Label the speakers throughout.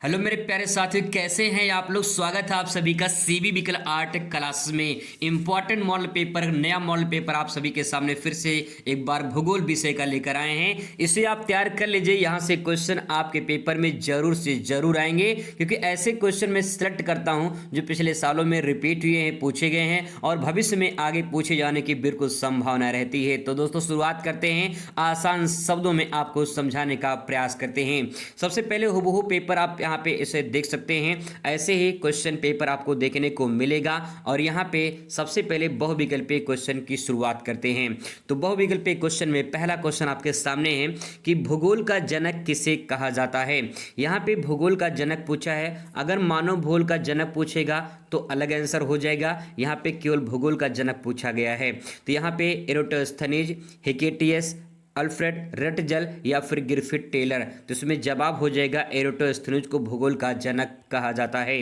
Speaker 1: Hello मेरे प्यारे साथियों, कैसे हैं आप लोग। स्वागत है आप सभी का सीबी विकल आर्ट क्लास में। इंपॉर्टेंट मॉडल पेपर, नया मॉडल पेपर आप सभी के सामने फिर से एक बार भूगोल विषय का लेकर आए हैं। इसे आप तैयार कर लीजिए। यहाँ से क्वेश्चन आपके पेपर में जरूर से जरूर आएंगे, क्योंकि ऐसे क्वेश्चन मैं सिलेक्ट करता हूँ जो पिछले सालों में रिपीट हुए हैं, पूछे गए हैं और भविष्य में आगे पूछे जाने की बिल्कुल संभावना रहती है। तो दोस्तों शुरुआत करते हैं, आसान शब्दों में आपको समझाने का प्रयास करते हैं। सबसे पहले हुबहू पेपर आप यहाँ पे इसे देख सकते हैं। ऐसे ही क्वेश्चन पेपर आपको देखने को मिलेगा और यहाँ पे सबसे पहले बहुविकल्पीय क्वेश्चन की शुरुआत करते हैं। तो बहुविकल्पीय क्वेश्चन में पहला क्वेश्चन आपके सामने है कि भूगोल का जनक किसे कहा जाता है। यहाँ पे भूगोल का जनक पूछा है। अगर मानव भूगोल का जनक पूछेगा तो अलग आंसर हो जाएगा। यहाँ पे केवल भूगोल का जनक पूछा गया है। तो यहाँ पे एरोटोस्थनीज, हिकेटियस, अल्फ्रेड रटजल या फिर गिरफिट टेलर। तो इसमें जवाब हो जाएगा एरोटोस्थनीज को भूगोल का जनक कहा जाता है।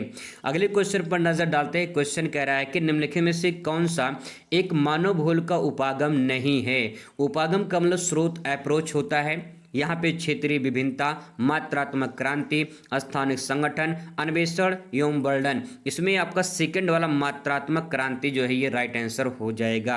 Speaker 1: अगले क्वेश्चन पर नजर डालते हैं। क्वेश्चन कह रहा है कि निम्नलिखित में से कौन सा एक मानव भूगोल का उपागम नहीं है। उपागम का मतलब स्रोत, अप्रोच होता है। यहाँ पे क्षेत्रीय विभिन्नता, मात्रात्मक क्रांति, स्थानिक संगठन, अन्वेषण एवं वर्णन। इसमें आपका सेकंड वाला मात्रात्मक क्रांति जो है ये राइट आंसर हो जाएगा।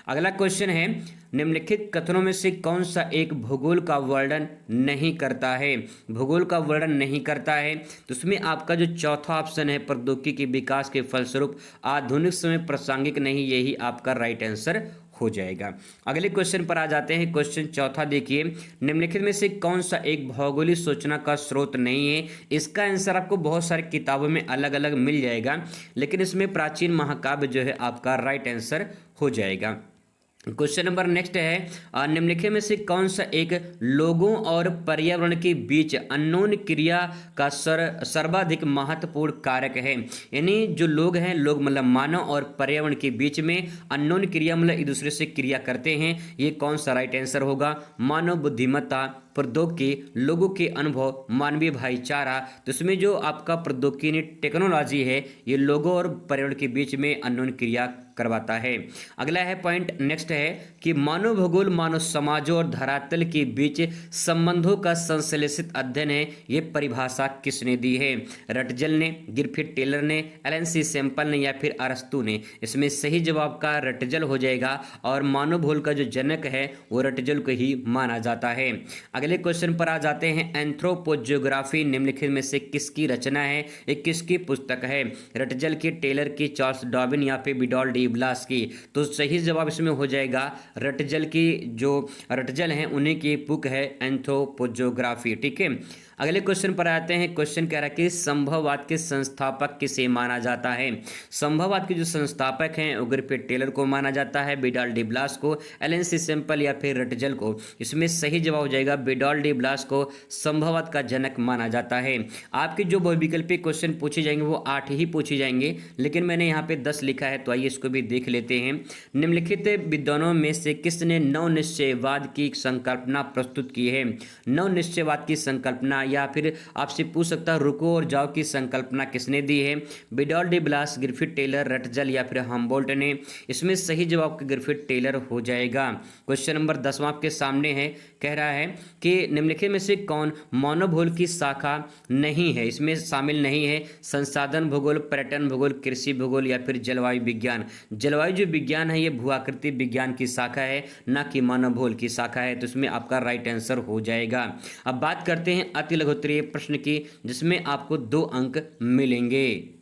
Speaker 1: अगला क्वेश्चन है, निम्नलिखित कथनों में से कौन सा एक भूगोल का वर्णन नहीं करता है। भूगोल का वर्णन नहीं करता है तो उसमें आपका जो चौथा ऑप्शन है, प्रौद्योगिकी के विकास के फलस्वरूप आधुनिक समय प्रासंगिक नहीं, यही आपका राइट आंसर हो जाएगा। अगले क्वेश्चन पर आ जाते हैं। क्वेश्चन चौथा देखिए, निम्नलिखित में से कौन सा एक भौगोलिक सूचना का स्रोत नहीं है। इसका आंसर आपको बहुत सारी किताबों में अलग अलग मिल जाएगा, लेकिन इसमें प्राचीन महाकाव्य जो है आपका राइट आंसर हो जाएगा। क्वेश्चन नंबर नेक्स्ट है, निम्नलिखित में से कौन सा एक लोगों और पर्यावरण के बीच अननोन क्रिया का सर्वाधिक महत्वपूर्ण कारक है। यानी जो लोग हैं, लोग मतलब मानव और पर्यावरण के बीच में अननोन क्रिया मतलब एक दूसरे से क्रिया करते हैं, ये कौन सा राइट आंसर होगा। मानव बुद्धिमत्ता, प्रौद्योगिकी, लोगों के अनुभव, मानवीय भाईचारा। तो इसमें जो आपका प्रौद्योगिकी टेक्नोलॉजी है ये लोगों और पर्यावरण के बीच में अननोन क्रिया करवाता है। अगला है पॉइंट नेक्स्ट है कि मानव भूगोल मानव समाजों और धरातल के बीच संबंधों का संश्लेषित अध्ययन है। ये परिभाषा किसने दी है। रटजल ने, गिरफिट टेलर ने, एलन सैंपल ने या फिर अरस्तू ने। इसमें सही जवाब का रटजल हो जाएगा और मानव भूगोल का जो जनक है वो रटजल को ही माना जाता है। अगले क्वेश्चन पर आ जाते हैं। एंथ्रोपोजियोग्राफी निम्नलिखित में से किसकी रचना है, एक किसकी पुस्तक है। रटजल की, टेलर की, चार्ल्स डार्विन या फिर विडॉल डी ब्लास की। तो सही जवाब इसमें हो जाएगा रटजल की। जो रटजल हैं उन्हीं की बुक है एंथ्रोपोजियोग्राफी। ठीक है। अगले क्वेश्चन पर आते हैं। क्वेश्चन कह रहा है कि संभववाद के संस्थापक किसे माना जाता है। संभववाद के जो संस्थापक हैं गिरफिट टेलर को माना जाता है, विडॉल डी ब्लास को, एलन सैंपल या फिर रटजल को। इसमें सही जवाब हो जाएगा विडॉल डी ब्लास को संभववाद का जनक माना जाता है। आपके जो बहुविकल्पीय क्वेश्चन पूछे जाएंगे वो 8 ही पूछे जाएंगे, लेकिन मैंने यहाँ पे 10 लिखा है, तो आइए इसको भी देख लेते हैं। निम्नलिखित विद्वानों में से किसने नव निश्चयवाद की संकल्पना प्रस्तुत की है। नव निश्चयवाद की संकल्पना या फिर आपसे पूछ सकता है रुको और जाओ की संकल्पना किसने दी है। विडॉल डी ब्लास, गिरफिट टेलर, रटजल या फिर हम्बोल्ट ने। इसमें सही जवाब गिरफिट टेलर हो जाएगा। क्वेश्चन नंबर 10 आपके सामने है। कह रहा है कि निम्नलिखित में से कौन मानव भूगोल की शाखा नहीं है। इसमें शामिल नहीं है संसाधन भूगोल, पर्यटन भूगोल, कृषि भूगोल या फिर जलवायु विज्ञान। जलवायु जो विज्ञान है ये भूआकृति विज्ञान की शाखा है, ना कि मानव भूगोल की शाखा है। तो इसमें आपका राइट आंसर हो जाएगा। अब बात करते हैं अति लघुत्तरीय प्रश्न की, जिसमें आपको 2 अंक मिलेंगे।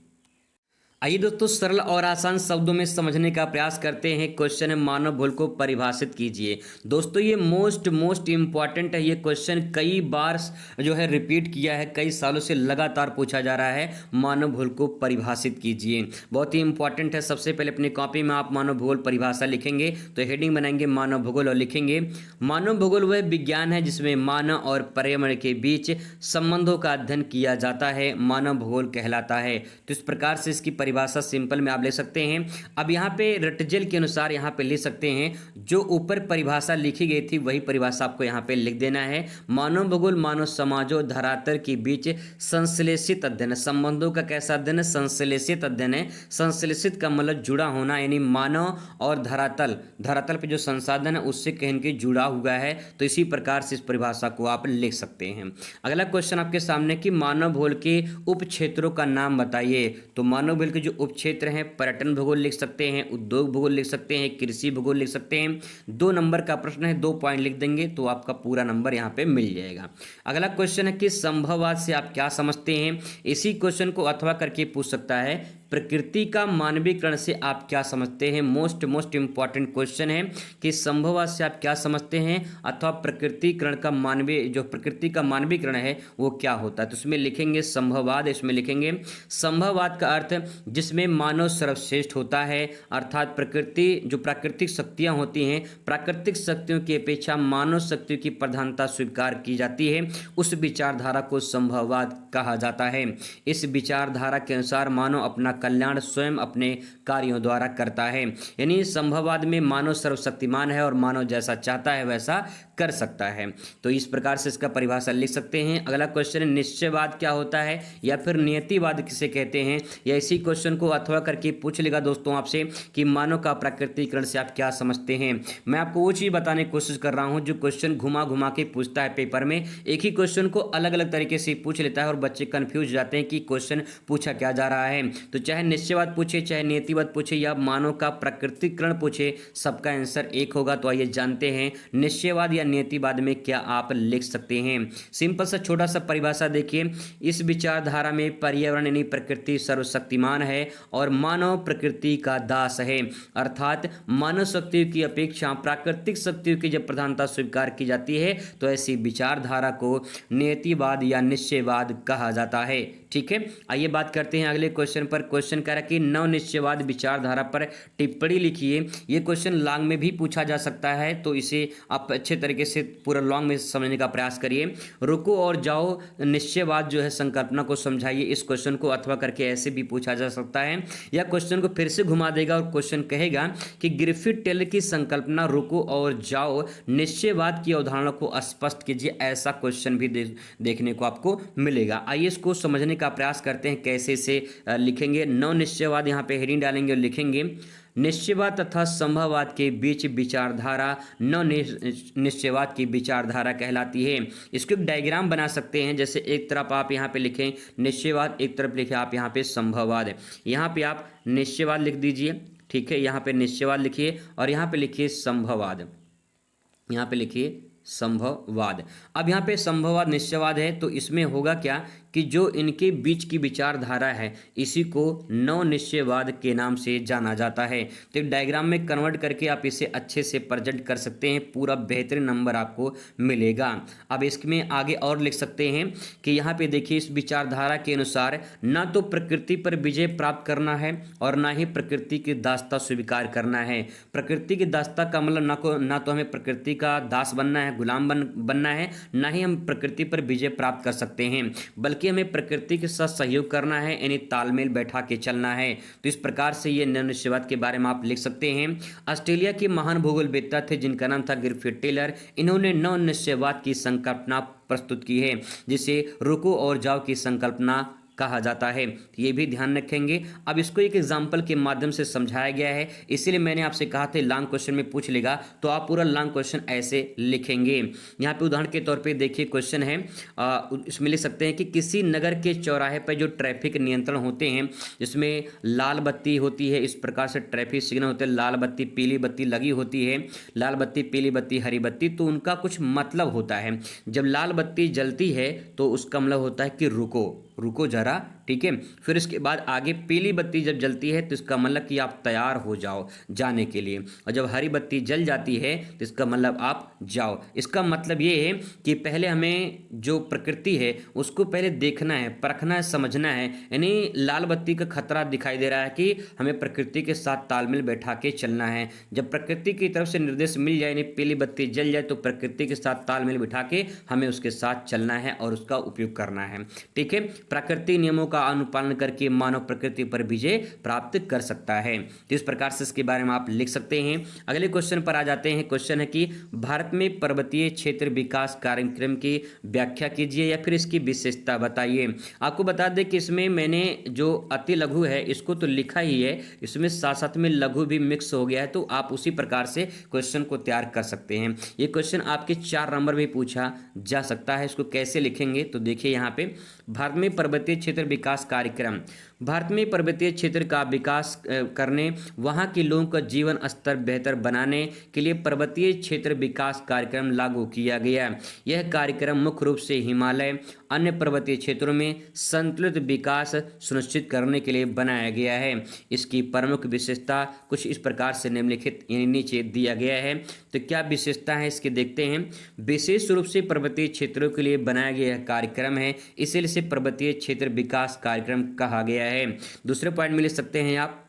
Speaker 1: आइए दोस्तों सरल और आसान शब्दों में समझने का प्रयास करते हैं। क्वेश्चन है मानव भूगोल को परिभाषित कीजिए। दोस्तों ये मोस्ट इंपॉर्टेंट है। ये क्वेश्चन कई बार जो है रिपीट किया है, कई सालों से लगातार पूछा जा रहा है। मानव भूगोल को परिभाषित कीजिए, बहुत ही इंपॉर्टेंट है। सबसे पहले अपनी कॉपी में आप मानव भूगोल परिभाषा लिखेंगे, तो हेडिंग बनाएंगे मानव भूगोल और लिखेंगे मानव भूगोल वह विज्ञान है जिसमें मानव और पर्यावरण के बीच संबंधों का अध्ययन किया जाता है, मानव भूगोल कहलाता है। तो इस प्रकार से इसकी परिभाषा सिंपल में आप ले सकते हैं। अब यहाँ पे रटजल के अनुसार यहाँ पे ले सकते हैं, जो ऊपर परिभाषा लिखी गई थी वही परिभाषा आपको यहाँ पे लिख देना है। मानव भूगोल मानव समाजों धरातल के बीच संश्लेषित अध्ययन, संबंधों का कैसा अध्ययन है? संश्लेषित अध्ययन है। संश्लेषित का मतलब जुड़ा होना, यानी मानव और धरातल, धरातल पे जो संसाधन है उससे कहीं न कहीं जुड़ा हुआ है। तो इसी प्रकार से इस परिभाषा को आप लिख सकते हैं। अगला क्वेश्चन आपके सामने कि मानव भूगोल के उप क्षेत्रों का नाम बताइए। तो मानव भूगोल के जो उप क्षेत्र हैं, पर्यटन भूगोल लिख सकते हैं, उद्योग भूगोल लिख सकते हैं, कृषि भूगोल लिख सकते हैं। 2 नंबर का प्रश्न है, 2 पॉइंट लिख देंगे तो आपका पूरा नंबर यहाँ पे मिल जाएगा। अगला क्वेश्चन है कि संभववाद से आप क्या समझते हैं। इसी क्वेश्चन को अथवा करके पूछ सकता है। प्रकृति का मानवीकरण से आप क्या समझते हैं। मोस्ट इंपॉर्टेंट क्वेश्चन है कि संभववाद से आप क्या समझते हैं अथवा प्रकृतिकरण का मानवीय, जो प्रकृति का मानवीकरण है वो क्या होता है। तो इसमें लिखेंगे संभववाद, इसमें लिखेंगे संभववाद का अर्थ जिसमें मानव सर्वश्रेष्ठ होता है, अर्थात प्रकृति जो प्राकृतिक शक्तियाँ होती हैं, प्राकृतिक शक्तियों की अपेक्षा मानव शक्तियों की प्रधानता स्वीकार की जाती है, उस विचारधारा को संभववाद कहा जाता है। इस विचारधारा के अनुसार मानव अपना कल्याण स्वयं अपने कार्यों द्वारा करता है, यानी संभववाद में मानव सर्वशक्तिमान है और मानव जैसा चाहता है वैसा कर सकता है। तो इस प्रकार से इसका परिभाषा लिख सकते हैं। अगला क्वेश्चन है निश्चयवाद क्या होता है या फिर नियतिवाद किसे कहते हैं, या इसी क्वेश्चन को अथवा करके पूछ लेगा दोस्तों आपसे कि मानव का प्राकृतिकरण से आप क्या समझते हैं। मैं आपको वो चीज़ बताने की कोशिश कर रहा हूँ जो क्वेश्चन घुमा घुमा के पूछता है पेपर में, एक ही क्वेश्चन को अलग अलग तरीके से पूछ लेता है और बच्चे कंफ्यूज जाते हैं कि क्वेश्चन पूछा क्या जा रहा है। तो चाहे निश्चयवाद पूछे, चाहे नियतिवाद पूछे या मानव का प्राकृतिकरण पूछे, सबका आंसर एक होगा। तो आइए जानते हैं निश्चयवाद या नियतिवाद में क्या आप लिख सकते हैं। सिंपल सा छोटा सा परिभाषा देखिए, इस विचारधारा में पर्यावरण यानी प्रकृति सर्वशक्तिमान है और मानव प्रकृति का दास है, अर्थात मानव शक्तियों की अपेक्षा प्राकृतिक शक्तियों की जब प्रधानता स्वीकार की जाती है तो ऐसी विचारधारा को नियतिवाद या निश्चयवाद कहा जाता है। ठीक है, आइए बात करते हैं अगले क्वेश्चन पर। क्वेश्चन कह रहा है कि नव निश्चयवाद विचारधारा पर टिप्पणी लिखिए। ये क्वेश्चन लॉन्ग में भी पूछा जा सकता है, तो इसे आप अच्छे तरीके से पूरा लॉन्ग में समझने का प्रयास करिए। रुको और जाओ निश्चयवाद जो है संकल्पना को समझाइए। इस क्वेश्चन को अथवा करके ऐसे भी पूछा जा सकता है, या क्वेश्चन को फिर से घुमा देगा और क्वेश्चन कहेगा कि ग्रिफिथ टेलर की संकल्पना रुको और जाओ निश्चयवाद की अवधारणा को स्पष्ट कीजिए। ऐसा क्वेश्चन भी देखने को आपको मिलेगा। आइए इसको समझने का प्रयास करते हैं कैसे इसे लिखेंगे। नव निश्चयवाद यहाँ पे हेडिंग डालेंगे और लिखेंगे निश्चयवाद तथा संभववाद के बीच विचारधारा नव निश्चयवाद की विचारधारा कहलाती है। इसको एक डायग्राम बना सकते हैं, जैसे एक तरफ आप यहाँ पे लिखें निश्चयवाद, एक तरफ लिखें आप यहाँ पे संभववाद। यहाँ पे आप निश्चयवाद लिख दीजिए, ठीक है, यहाँ पे निश्चयवाद लिखिए और यहाँ पे लिखिए संभववाद, यहाँ पे लिखिए संभववाद। अब यहाँ पे संभववाद निश्चयवाद है तो इसमें होगा क्या कि जो इनके बीच की विचारधारा है इसी को नव निश्चयवाद के नाम से जाना जाता है। तो एक डायग्राम में कन्वर्ट करके आप इसे अच्छे से प्रेजेंट कर सकते हैं, पूरा बेहतरीन नंबर आपको मिलेगा। अब इसमें आगे और लिख सकते हैं कि यहाँ पे देखिए इस विचारधारा के अनुसार ना तो प्रकृति पर विजय प्राप्त करना है और ना ही प्रकृति की दासता स्वीकार करना है। प्रकृति की दासता का मतलब ना तो हमें प्रकृति का दास बनना है, गुलाम बनना है, ना ही हम प्रकृति पर विजय प्राप्त कर सकते हैं, बल्कि हमें प्रकृति के साथ सहयोग करना है, यानी तालमेल बैठा के चलना है। तो इस प्रकार से ये नव निश्चयवाद के बारे में आप लिख सकते हैं। ऑस्ट्रेलिया के महान भूगोलवेत्ता थे जिनका नाम था ग्रिफिथ टेलर। इन्होंने नव निश्चयवाद की संकल्पना प्रस्तुत की है, जिसे रुको और जाओ की संकल्पना कहा जाता है। ये भी ध्यान रखेंगे। अब इसको एक एग्जाम्पल के माध्यम से समझाया गया है, इसीलिए मैंने आपसे कहा था लॉन्ग क्वेश्चन में पूछ लेगा तो आप पूरा लॉन्ग क्वेश्चन ऐसे लिखेंगे। यहाँ पे उदाहरण के तौर पे देखिए क्वेश्चन है, इसमें लिख सकते हैं कि किसी नगर के चौराहे पर जो ट्रैफिक नियंत्रण होते हैं जिसमें लाल बत्ती होती है, इस प्रकार से ट्रैफिक सिग्नल होते हैं, लाल बत्ती पीली बत्ती लगी होती है, लाल बत्ती पीली बत्ती हरी बत्ती, तो उनका कुछ मतलब होता है। जब लाल बत्ती जलती है तो उसका मतलब होता है कि रुको जरा, ठीक है। फिर इसके बाद आगे पीली बत्ती जब जलती है तो इसका मतलब कि आप तैयार हो जाओ जाने के लिए, और जब हरी बत्ती जल जाती है तो इसका मतलब आप जाओ। इसका मतलब ये है कि पहले हमें जो प्रकृति है उसको पहले देखना है, परखना है, समझना है। यानी लाल बत्ती का खतरा दिखाई दे रहा है कि हमें प्रकृति के साथ तालमेल बैठा के चलना है। जब प्रकृति की तरफ से निर्देश मिल जाए, यानी पीली बत्ती जल जाए, तो प्रकृति के साथ तालमेल बिठा के हमें उसके साथ चलना है और उसका उपयोग करना है, ठीक है। प्रकृति प्रकृति नियमों का अनुपालन करके मानव प्रकृति पर विजय प्राप्त कर सकता है। तो इस प्रकार से इसके बारे में आप लिख सकते हैं। अगले क्वेश्चन पर आ जाते हैं। क्वेश्चन है कि भारत में पर्वतीय क्षेत्र विकास कार्यक्रम की व्याख्या कीजिए या फिर इसकी विशेषता बताइए। आपको बता दें कि इसमें मैंने जो अति लघु है इसको तो लिखा ही है, इसमें साथ साथ में लघु भी मिक्स हो गया है, तो आप उसी प्रकार से क्वेश्चन को तैयार कर सकते हैं। ये क्वेश्चन आपके 4 नंबर में पूछा जा सकता है। इसको कैसे लिखेंगे तो देखिए यहाँ पे, भारत में पर्वतीय क्षेत्र विकास कार्यक्रम। भारत में पर्वतीय क्षेत्र का विकास करने, वहाँ के लोगों का जीवन स्तर बेहतर बनाने के लिए पर्वतीय क्षेत्र विकास कार्यक्रम लागू किया गया। यह कार्यक्रम मुख्य रूप से हिमालय, अन्य पर्वतीय क्षेत्रों में संतुलित विकास सुनिश्चित करने के लिए बनाया गया है। इसकी प्रमुख विशेषता कुछ इस प्रकार से निम्नलिखित नीचे दिया गया है। तो क्या विशेषता है इसके देखते हैं। विशेष रूप से पर्वतीय क्षेत्रों के लिए बनाया गया कार्यक्रम है, इसलिए इसे पर्वतीय क्षेत्र विकास कार्यक्रम कहा गया है। दूसरे पॉइंट में लिख सकते हैं आप,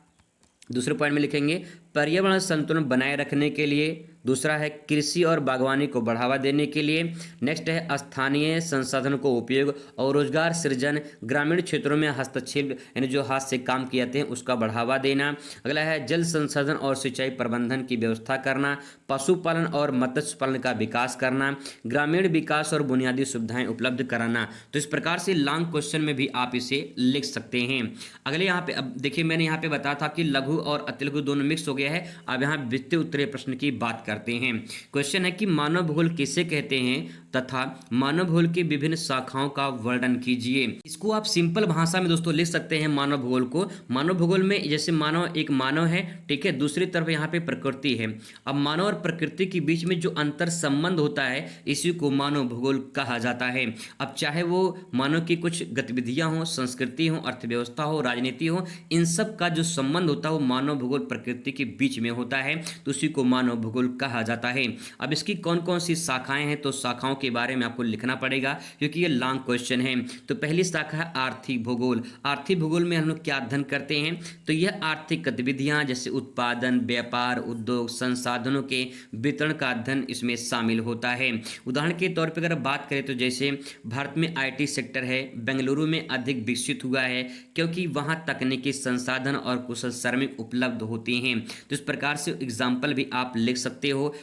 Speaker 1: दूसरे पॉइंट में लिखेंगे पर्यावरण संतुलन बनाए रखने के लिए। दूसरा है कृषि और बागवानी को बढ़ावा देने के लिए। नेक्स्ट है स्थानीय संसाधनों को उपयोग और रोजगार सृजन, ग्रामीण क्षेत्रों में हस्तक्षेप यानी जो हाथ से काम किए जाते हैं उसका बढ़ावा देना। अगला है जल संसाधन और सिंचाई प्रबंधन की व्यवस्था करना, पशुपालन और मत्स्य पालन का विकास करना, ग्रामीण विकास और बुनियादी सुविधाएं उपलब्ध कराना। तो इस प्रकार से लॉन्ग क्वेश्चन में भी आप इसे लिख सकते हैं। अगले यहाँ पे अब देखिए, मैंने यहाँ पे बताया था कि लघु और अति लघु दोनों मिक्स हो गया है। अब यहाँ वित्तीय उत्तरीय प्रश्न की बात करते हैं। क्वेश्चन है कि मानव भूगोल किसे कहते हैं तथा मानव भूगोल की विभिन्न शाखाओं का वर्णन कीजिए। इसको आप सिंपल भाषा में दोस्तों लिख सकते हैं मानव भूगोल को। मानव भूगोल में जैसे मानव एक मानव है, ठीक है, दूसरी तरफ यहाँ पे प्रकृति है। अब मानव और प्रकृति के बीच में जो अंतर संबंध होता है इसी को मानव भूगोल कहा जाता है। अब चाहे वो मानव की कुछ गतिविधियां हो, संस्कृति हो, अर्थव्यवस्था हो, राजनीति हो, इन सब का जो संबंध होता है वो मानव भूगोल प्रकृति के बीच में होता है, तो उसी को मानव भूगोल कहा जाता है। अब इसकी कौन कौन सी शाखाएं हैं तो शाखाओं के बारे में आपको लिखना पड़ेगा क्योंकि ये लॉन्ग क्वेश्चन है। तो पहली शाखा है आर्थिक भूगोल। आर्थिक भूगोल में हम लोग क्या अध्ययन करते हैं तो यह आर्थिक गतिविधियां जैसे उत्पादन, व्यापार, उद्योग, संसाधनों के वितरण का अध्ययन इसमें शामिल होता है। उदाहरण के तौर पर अगर बात करें तो जैसे भारत में IT सेक्टर है, बेंगलुरु में अधिक विकसित हुआ है क्योंकि वहां तकनीकी संसाधन और कुशल श्रमिक उपलब्ध होते हैं। तो इस प्रकार से एग्जाम्पल भी आप लिख सकते हो।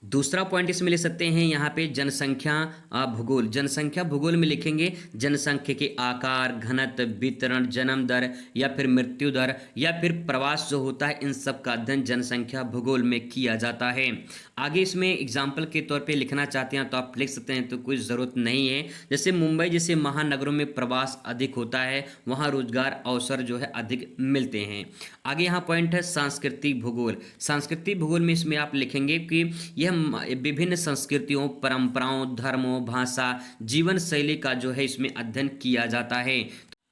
Speaker 1: दूसरा पॉइंट इसमें ले सकते हैं यहाँ पे जनसंख्या भूगोल। जनसंख्या भूगोल में लिखेंगे जनसंख्या के आकार, घनत्व, वितरण, जन्म दर या फिर मृत्यु दर या फिर प्रवास जो होता है, इन सब का अध्ययन जनसंख्या भूगोल में किया जाता है। आगे इसमें एग्जाम्पल के तौर पे लिखना चाहते हैं तो आप लिख सकते हैं, तो कोई ज़रूरत नहीं है। जैसे मुंबई जैसे महानगरों में प्रवास अधिक होता है, वहाँ रोजगार अवसर जो है अधिक मिलते हैं। आगे यहाँ पॉइंट है सांस्कृतिक भूगोल। सांस्कृतिक भूगोल में इसमें आप लिखेंगे कि यह विभिन्न संस्कृतियों, परंपराओं, धर्मों, भाषा, जीवन शैली का जो है इसमें अध्ययन किया जाता है।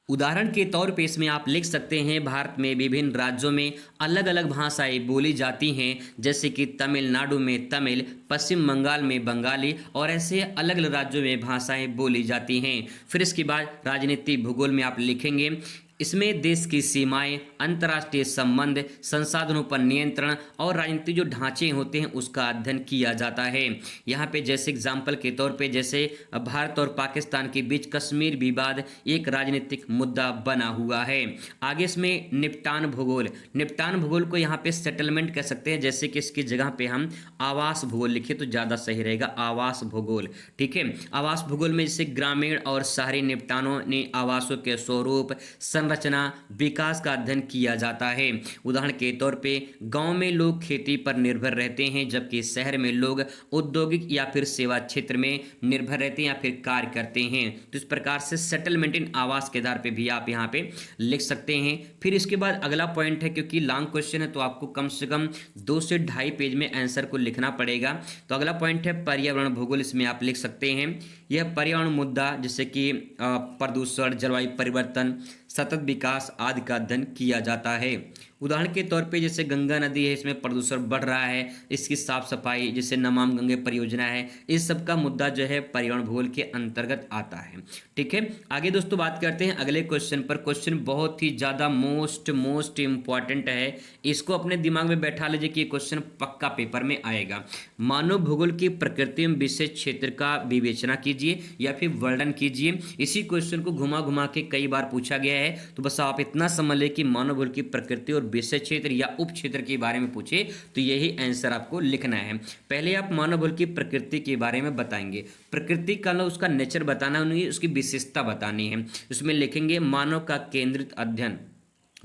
Speaker 1: उदाहरण के तौर पे इसमें आप लिख सकते हैं भारत में विभिन्न राज्यों में अलग अलग भाषाएं बोली जाती हैं, जैसे कि तमिलनाडु में तमिल, पश्चिम बंगाल में बंगाली और ऐसे अलग अलग राज्यों में भाषाएं बोली जाती हैं। फिर इसके बाद राजनीतिक भूगोल में आप लिखेंगे इसमें देश की सीमाएं, अंतर्राष्ट्रीय संबंध, संसाधनों पर नियंत्रण और राजनीतिक जो ढांचे होते हैं उसका अध्ययन किया जाता है। यहाँ पे जैसे एग्जाम्पल के तौर पे जैसे भारत और पाकिस्तान के बीच कश्मीर विवाद एक राजनीतिक मुद्दा बना हुआ है। आगे इसमें निपटान भूगोल। निपटान भूगोल को यहाँ पे सेटलमेंट कह सकते हैं, जैसे कि इसकी जगह पे हम आवास भूगोल लिखे तो ज़्यादा सही रहेगा, आवास भूगोल। ठीक है, आवास भूगोल में जैसे ग्रामीण और शहरी निपटानों ने आवासों के स्वरूप, संरचना, विकास का अध्ययन किया जाता है। उदाहरण के तौर पे गांव में लोग खेती पर निर्भर रहते हैं जबकि शहर में लोग औद्योगिक या फिर सेवा क्षेत्र में निर्भर रहते हैं या फिर कार्य करते हैं। तो इस प्रकार से सेटलमेंट इन आवास के आधार पे भी आप यहाँ पे लिख सकते हैं। फिर इसके बाद अगला पॉइंट है, क्योंकि लॉन्ग क्वेश्चन है तो आपको कम से कम 2 से 2.5 पेज में आंसर को लिखना पड़ेगा। तो अगला पॉइंट है पर्यावरण भूगोल। इसमें आप लिख सकते हैं यह पर्यावरण मुद्दा जैसे कि प्रदूषण, जलवायु परिवर्तन, सतत विकास आदि का अध्ययन किया जाता है। उदाहरण के तौर पे जैसे गंगा नदी है, इसमें प्रदूषण बढ़ रहा है, इसकी साफ सफाई, जैसे नमामि गंगे परियोजना है, इस सब का मुद्दा जो है पर्यावरण भूगोल के अंतर्गत आता है। ठीक है, आगे दोस्तों बात करते हैं अगले क्वेश्चन पर। क्वेश्चन बहुत ही ज़्यादा मोस्ट इंपॉर्टेंट है, इसको अपने दिमाग में बैठा लीजिए कि ये क्वेश्चन पक्का पेपर में आएगा। मानव भूगोल की प्रकृति में विशेष क्षेत्र का विवेचना कीजिए या फिर वर्णन कीजिए। इसी क्वेश्चन को घुमा घुमा के कई बार पूछा गया है, तो बस आप इतना समझ लें कि मानव भूगोल की प्रकृति और विशेष क्षेत्र या उप क्षेत्र के बारे में पूछे तो यही आंसर आपको लिखना है। पहले आप मानव भूगोल की प्रकृति के बारे में बताएंगे, प्रकृति का उसका नेचर बताना, उन्हें उसकी विशेषता बतानी है। उसमें लिखेंगे मानव का केंद्रित अध्ययन,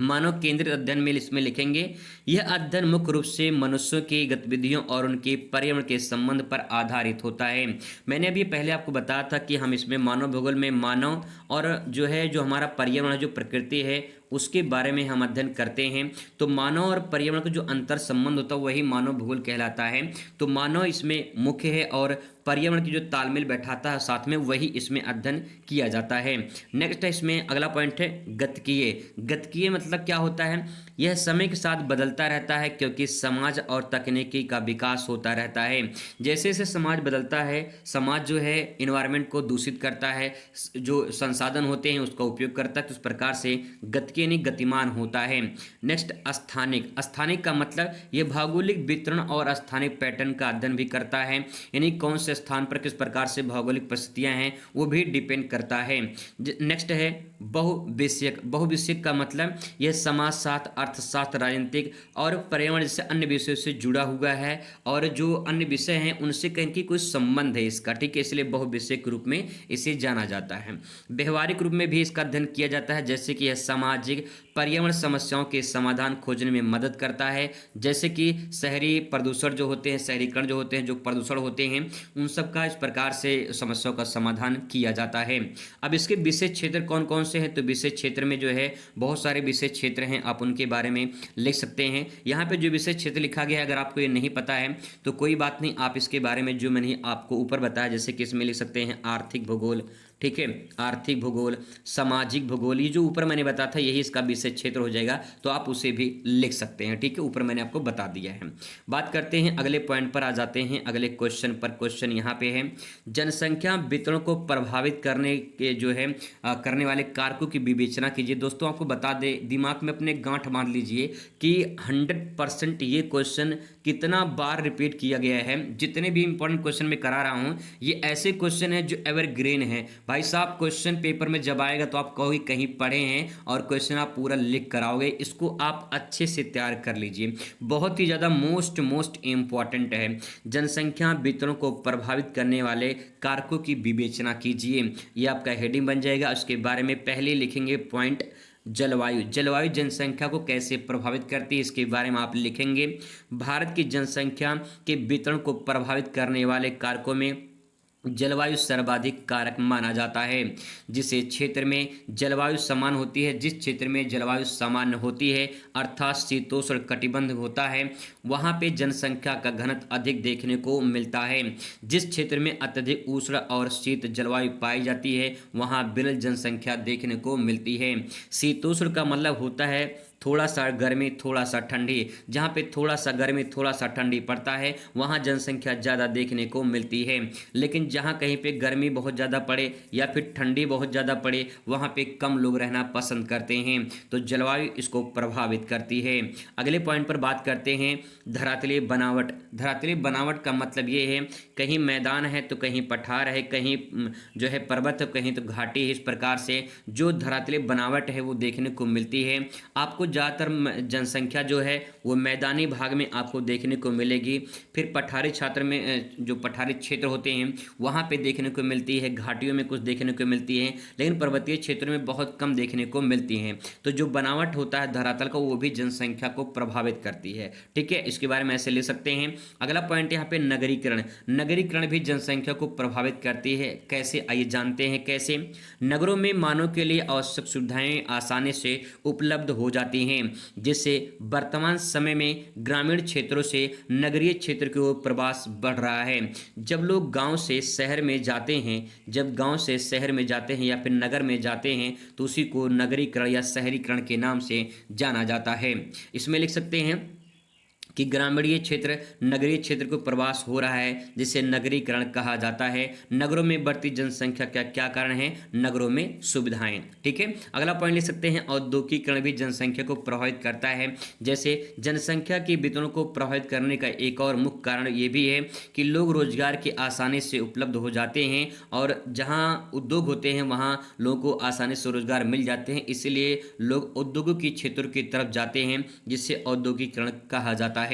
Speaker 1: मानव केंद्रित अध्ययन में इसमें लिखेंगे यह अध्ययन मुख्य रूप से मनुष्यों की गतिविधियों और उनके पर्यावरण के संबंध पर आधारित होता है। मैंने अभी पहले आपको बताया था कि हम इसमें मानव भूगोल में मानव और जो हमारा पर्यावरण जो प्रकृति है उसके बारे में हम अध्ययन करते हैं। तो मानव और पर्यावरण का जो अंतर संबंध होता है वही मानव भूगोल कहलाता है। तो मानव इसमें मुख्य है और पर्यावरण की जो तालमेल बैठाता है साथ में, वही इसमें अध्ययन किया जाता है। नेक्स्ट है इसमें अगला पॉइंट है गतिकीय। गतिकीय मतलब क्या होता है? यह समय के साथ बदलता रहता है क्योंकि समाज और तकनीकी का विकास होता रहता है। जैसे जैसे समाज बदलता है, समाज जो है इन्वायरमेंट को दूषित करता है, जो संसाधन होते हैं उसका उपयोग करता है, तो उस प्रकार से गतिकीय यानी गतिमान होता है। नेक्स्ट स्थानिक। स्थानिक का मतलब यह भौगोलिक वितरण और स्थानिक पैटर्न का अध्ययन भी करता है, यानी कौन से स्थान पर किस प्रकार से भौगोलिक परिस्थितियां हैं वो भी डिपेंड करता है। नेक्स्ट है बहुविषयक। बहुविषयक का मतलब यह समाजशास्त्र, अर्थशास्त्र, राजनीतिक और पर्यावरण जैसे अन्य विषयों से जुड़ा हुआ है और जो अन्य विषय हैं उनसे कहीं की कोई संबंध है इसका। ठीक है, इसलिए बहुविषयक के रूप में इसे जाना जाता है। व्यवहारिक रूप में भी इसका अध्ययन किया जाता है, जैसे कि यह सामाजिक पर्यावरण समस्याओं के समाधान खोजने में मदद करता है, जैसे कि शहरी प्रदूषण जो होते हैं, शहरीकरण जो होते हैं, जो प्रदूषण होते हैं, उन सब का इस प्रकार से समस्याओं का समाधान किया जाता है। अब इसके विशेष क्षेत्र कौन कौन से हैं? तो विशेष क्षेत्र में जो है बहुत सारे विशेष क्षेत्र हैं, आप उनके बारे में लिख सकते हैं। यहाँ पे जो विशेष क्षेत्र लिखा गया है, अगर आपको ये नहीं पता है तो कोई बात नहीं, आप इसके बारे में जो मैंने आपको ऊपर बताया, जैसे कि इसमें लिख सकते हैं आर्थिक भूगोल। ठीक है, आर्थिक भूगोल, सामाजिक भूगोल, ये जो ऊपर मैंने बताया था यही इसका विशेष क्षेत्र हो जाएगा, तो आप उसे भी लिख सकते हैं। ठीक है, ऊपर मैंने आपको बता दिया है। बात करते हैं अगले पॉइंट पर, आ जाते हैं अगले क्वेश्चन पर। क्वेश्चन यहाँ पे है जनसंख्या वितरण को प्रभावित करने के जो है करने वाले कारकों की विवेचना कीजिए। दोस्तों आपको बता दे, दिमाग में अपने गांठ बांध लीजिए कि 100% ये क्वेश्चन कितना बार रिपीट किया गया है। जितने भी इंपॉर्टेंट क्वेश्चन मैं करा रहा हूँ ये ऐसे क्वेश्चन है जो एवरग्रीन है। भाई साहब क्वेश्चन पेपर में जब आएगा तो आप कहीं कहीं पढ़े हैं और क्वेश्चन आप पूरा लिख कर आओगे, इसको आप अच्छे से तैयार कर लीजिए। बहुत ही ज़्यादा मोस्ट इंपॉर्टेंट है। जनसंख्या वितरण को प्रभावित करने वाले कारकों की विवेचना कीजिए, ये आपका हेडिंग बन जाएगा। उसके बारे में पहले लिखेंगे पॉइंट जलवायु। जलवायु जनसंख्या को कैसे प्रभावित करती है इसके बारे में आप लिखेंगे। भारत की जनसंख्या के वितरण को प्रभावित करने वाले कारकों में जलवायु सर्वाधिक कारक माना जाता है। जिस क्षेत्र में जलवायु समान होती है, जिस क्षेत्र में जलवायु सामान्य होती है अर्थात शीतोष्ण कटिबंध होता है, वहाँ पे जनसंख्या का घनत्व अधिक देखने को मिलता है। जिस क्षेत्र में अत्यधिक उष्ण और शीत जलवायु पाई जाती है वहाँ विरल जनसंख्या देखने को मिलती है। शीतोष्ण का मतलब होता है थोड़ा सा गर्मी थोड़ा सा ठंडी। जहाँ पे थोड़ा सा गर्मी थोड़ा सा ठंडी पड़ता है वहाँ जनसंख्या ज़्यादा देखने को मिलती है। लेकिन जहाँ कहीं पे गर्मी बहुत ज़्यादा पड़े या फिर ठंडी बहुत ज़्यादा पड़े वहाँ पे कम लोग रहना पसंद करते हैं। तो जलवायु इसको प्रभावित करती है। अगले पॉइंट पर बात करते हैं धरातलीय बनावट। धरातलीय बनावट का मतलब ये है कहीं मैदान है तो कहीं पठार है, कहीं जो है पर्वत है, कहीं तो घाटी है। इस प्रकार से जो धरातलीय बनावट है वो देखने को मिलती है। आपको ज़्यादातर जनसंख्या जो है वो मैदानी भाग में आपको देखने को मिलेगी। फिर पठारी क्षेत्र में जो पठारी क्षेत्र होते हैं वहाँ पे देखने को मिलती है, घाटियों में कुछ देखने को मिलती है, लेकिन पर्वतीय क्षेत्रों में बहुत कम देखने को मिलती हैं। तो जो बनावट होता है धरातल का वो भी जनसंख्या को प्रभावित करती है। ठीक है, इसके बारे में ऐसे ले सकते हैं। अगला पॉइंट यहाँ पे नगरीकरण। नगरीकरण भी जनसंख्या को प्रभावित करती है। कैसे, आइए जानते हैं कैसे। नगरों में मानव के लिए आवश्यक सुविधाएं आसानी से उपलब्ध हो जाती जाती हैं, जिससे वर्तमान समय में ग्रामीण क्षेत्रों से नगरीय क्षेत्र की ओर प्रवास बढ़ रहा है। जब लोग गांव से शहर में जाते हैं या फिर नगर में जाते हैं तो उसी को नगरीकरण या शहरीकरण के नाम से जाना जाता है। इसमें लिख सकते हैं कि ग्रामीण क्षेत्र नगरीय क्षेत्र को प्रवास हो रहा है, जिसे नगरीकरण कहा जाता है। नगरों में बढ़ती जनसंख्या का क्या कारण है? नगरों में सुविधाएं। ठीक है, अगला पॉइंट ले सकते हैं, औद्योगिकीकरण भी जनसंख्या को प्रभावित करता है। जैसे जनसंख्या के वितरण को प्रभावित करने का एक और मुख्य कारण ये भी है कि लोग रोजगार की आसानी से उपलब्ध हो जाते हैं, और जहाँ उद्योग होते हैं वहाँ लोगों को आसानी से रोजगार मिल जाते हैं, इसलिए लोग उद्योगों की क्षेत्रों की तरफ जाते हैं, जिससे औद्योगिकीकरण कहा जाता है।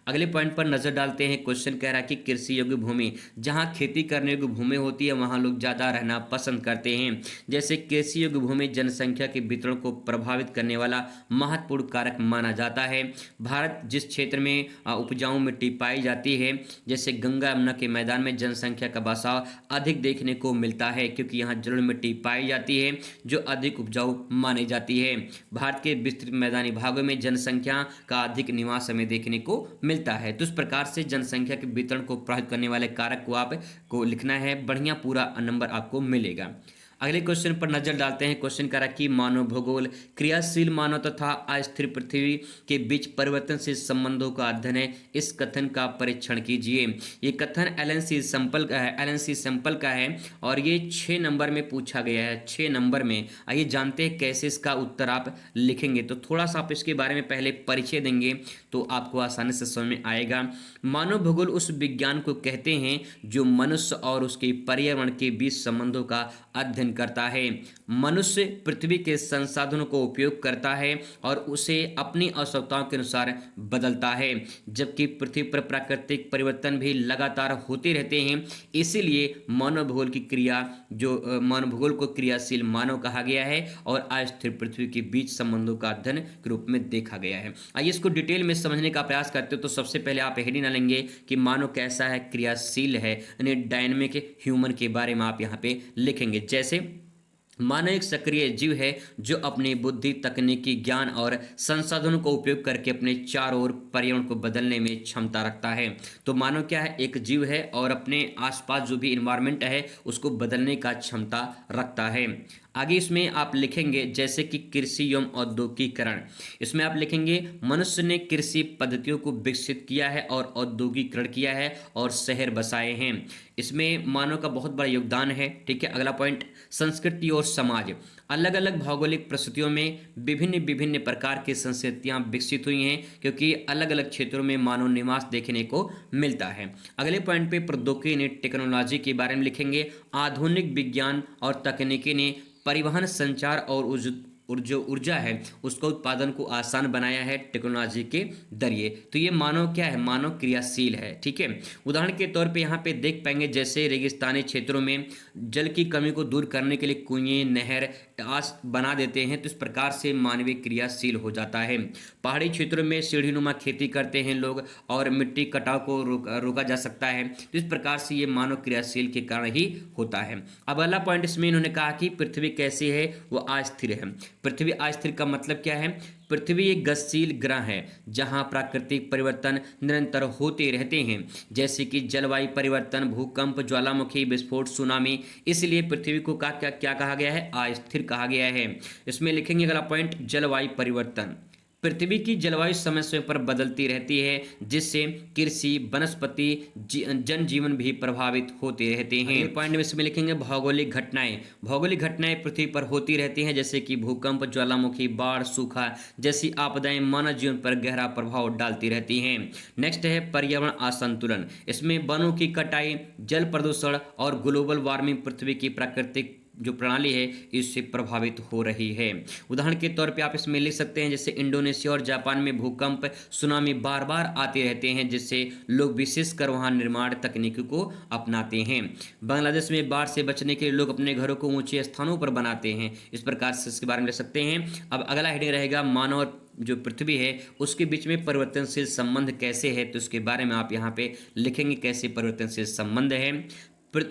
Speaker 1: अगले पॉइंट पर नजर डालते हैं। क्वेश्चन कह रहा है कि कृषि योग्य भूमि, जहां खेती करने योग्य भूमि होती है वहां लोग ज्यादा रहना पसंद करते हैं। जैसे कृषि योग्य भूमि जनसंख्या के वितरण को प्रभावित करने वाला महत्वपूर्ण कारक माना जाता है। भारत जिस क्षेत्र में उपजाऊ मिट्टी पाई जाती है, जैसे गंगा यमुना के मैदान में जनसंख्या का बसाव अधिक देखने को मिलता है, क्योंकि यहाँ जलोढ़ मिट्टी पाई जाती है जो अधिक उपजाऊ मानी जाती है। भारत के विस्तृत मैदानी भागों में जनसंख्या का अधिक निवास हमें देखने को मिलता है। तो इस प्रकार से जनसंख्या के वितरण को प्रभावित करने वाले कारक को आपको लिखना है, बढ़िया पूरा नंबर आपको मिलेगा। अगले क्वेश्चन पर नजर डालते हैं। क्वेश्चन कह रहा है कि मानव भूगोल क्रियाशील मानव तथा अस्थिर पृथ्वी के बीच परिवर्तनशील संबंधों का अध्ययन है, इस कथन का परीक्षण कीजिए। ये कथन एलन सी सैंपल का है और ये 6 नंबर में पूछा गया है, 6 नंबर में। आइए जानते हैं कैसे इसका उत्तर आप लिखेंगे। तो थोड़ा सा आप इसके बारे में पहले परिचय देंगे तो आपको आसानी से समझ में आएगा। मानव भूगोल उस विज्ञान को कहते हैं जो मनुष्य और उसके पर्यावरण के बीच संबंधों का अध्ययन करता है। मनुष्य पृथ्वी के संसाधनों को उपयोग करता है और उसे अपनी आवश्यकताओं के अनुसार बदलता है, जबकि पृथ्वी पर प्राकृतिक परिवर्तन भी लगातार होते रहते हैं। इसीलिए मानव भूगोल को क्रियाशील मानव कहा गया है और अस्थिर पृथ्वी के बीच संबंधों का अध्ययन के रूप में देखा गया है। आइए इसको डिटेल में समझने का प्रयास करते हो। तो सबसे पहले आप हेडिंग डालेंगे कि मानव कैसा है? क्रियाशील है, यानी डायनेमिक ह्यूमन के बारे में आप यहाँ पे लिखेंगे। जैसे मानव एक सक्रिय जीव है जो अपनी बुद्धि, तकनीकी ज्ञान और संसाधनों को उपयोग करके अपने चारों ओर पर्यावरण को बदलने में क्षमता रखता है। तो मानव क्या है? एक जीव है और अपने आसपास जो भी इन्वायरमेंट है उसको बदलने का क्षमता रखता है। आगे इसमें आप लिखेंगे जैसे कि कृषि एवं औद्योगिकीकरण। इसमें आप लिखेंगे मनुष्य ने कृषि पद्धतियों को विकसित किया है और औद्योगिकीकरण किया है और शहर बसाए हैं। इसमें मानव का बहुत बड़ा योगदान है। ठीक है, अगला पॉइंट, संस्कृति और समाज। अलग अलग भौगोलिक परिस्थितियों में विभिन्न विभिन्न प्रकार की संस्कृतियां विकसित हुई हैं, क्योंकि अलग अलग क्षेत्रों में मानव निवास देखने को मिलता है। अगले पॉइंट पे प्रौद्योगिकी ने टेक्नोलॉजी के बारे में लिखेंगे। आधुनिक विज्ञान और तकनीकी ने परिवहन, संचार और जो ऊर्जा है उसका उत्पादन को आसान बनाया है टेक्नोलॉजी के जरिए। तो ये मानव क्या है? मानव क्रियाशील है। ठीक है, उदाहरण के तौर पे यहाँ पे देख पाएंगे जैसे रेगिस्तानी क्षेत्रों में जल की कमी को दूर करने के लिए कुएं, नहर आस बना देते हैं। तो इस प्रकार से मानवीय क्रियाशील हो जाता है। पहाड़ी क्षेत्रों में सीढ़ीनुमा खेती करते हैं लोग और मिट्टी कटाव को रोका जा सकता है। तो इस प्रकार से ये मानव क्रियाशील के कारण ही होता है। अब अगला पॉइंट इसमें इन्होंने कहा कि पृथ्वी कैसी है? वो अस्थिर है। पृथ्वी अस्थिर का मतलब क्या है? पृथ्वी एक गतिशील ग्रह है जहां प्राकृतिक परिवर्तन निरंतर होते रहते हैं, जैसे कि जलवायु परिवर्तन, भूकंप, ज्वालामुखी विस्फोट, सुनामी। इसलिए पृथ्वी को क्या कहा गया है? अस्थिर कहा गया है। इसमें लिखेंगे अगला पॉइंट, जलवायु परिवर्तन। पृथ्वी की जलवायु समय समय पर बदलती रहती है, जिससे कृषि, वनस्पति, जनजीवन भी प्रभावित होते रहते हैं। पॉइंट में इसमें लिखेंगे भौगोलिक घटनाएं। भौगोलिक घटनाएं पृथ्वी पर होती रहती हैं, जैसे कि भूकंप, ज्वालामुखी, बाढ़, सूखा जैसी आपदाएं मानव जीवन पर गहरा प्रभाव डालती रहती हैं। नेक्स्ट है पर्यावरण असंतुलन। इसमें वनों की कटाई, जल प्रदूषण और ग्लोबल वार्मिंग पृथ्वी की प्राकृतिक जो प्रणाली है इससे प्रभावित हो रही है। उदाहरण के तौर पे आप इसमें लिख सकते हैं जैसे इंडोनेशिया और जापान में भूकंप, सुनामी बार बार आते रहते हैं, जिससे लोग विशेषकर वहां निर्माण तकनीकी को अपनाते हैं। बांग्लादेश में बाढ़ से बचने के लिए लोग अपने घरों को ऊंचे स्थानों पर बनाते हैं। इस प्रकार से इसके बारे में लिख सकते हैं। अब अगला हेडिंग रहेगा मानव और जो पृथ्वी है उसके बीच में परिवर्तनशील संबंध कैसे है, तो इसके बारे में आप यहाँ पे लिखेंगे कैसे परिवर्तनशील संबंध है।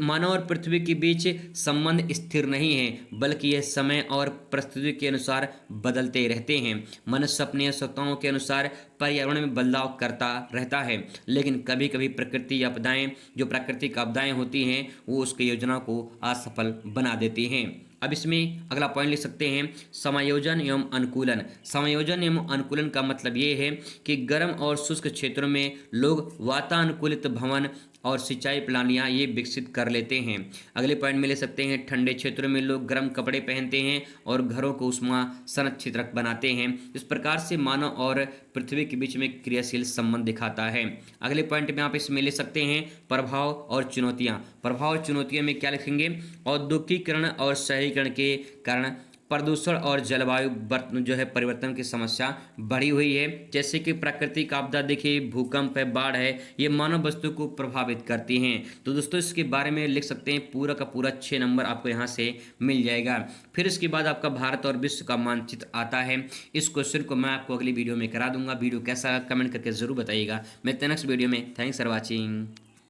Speaker 1: मानव और पृथ्वी के बीच संबंध स्थिर नहीं है, बल्कि यह समय और परिस्थिति के अनुसार बदलते रहते हैं। मनुष्य अपनी आवश्यकताओं के अनुसार पर्यावरण में बदलाव करता रहता है, लेकिन कभी कभी प्राकृतिक आपदाएं होती हैं, वो उसकी योजना को असफल बना देती हैं। अब इसमें अगला पॉइंट लिख सकते हैं, समायोजन एवं अनुकूलन। समायोजन एवं अनुकूलन का मतलब ये है कि गर्म और शुष्क क्षेत्रों में लोग वातानुकूलित भवन और सिंचाई प्रणालियाँ ये विकसित कर लेते हैं। अगले पॉइंट में ले सकते हैं, ठंडे क्षेत्रों में लोग गर्म कपड़े पहनते हैं और घरों को उष्मा संरक्षित बनाते हैं। इस प्रकार से मानव और पृथ्वी के बीच में क्रियाशील संबंध दिखाता है। अगले पॉइंट में आप इसमें ले सकते हैं, प्रभाव और चुनौतियाँ। प्रभाव और चुनौतियों में क्या लिखेंगे, औद्योगिकीकरण और शहरीकरण के कारण प्रदूषण और जलवायु परिवर्तन की समस्या बढ़ी हुई है। जैसे कि प्राकृतिक आपदा देखिए, भूकंप है, बाढ़ है, ये मानव वस्तु को प्रभावित करती हैं। तो दोस्तों इसके बारे में लिख सकते हैं, पूरा का पूरा 6 नंबर आपको यहाँ से मिल जाएगा। फिर इसके बाद आपका भारत और विश्व का मानचित्र आता है। इस क्वेश्चन को मैं आपको अगली वीडियो में करा दूंगा। वीडियो कैसा कमेंट करके जरूर बताइएगा। मिलते हैं नेक्स्ट वीडियो में। Thanks for watching.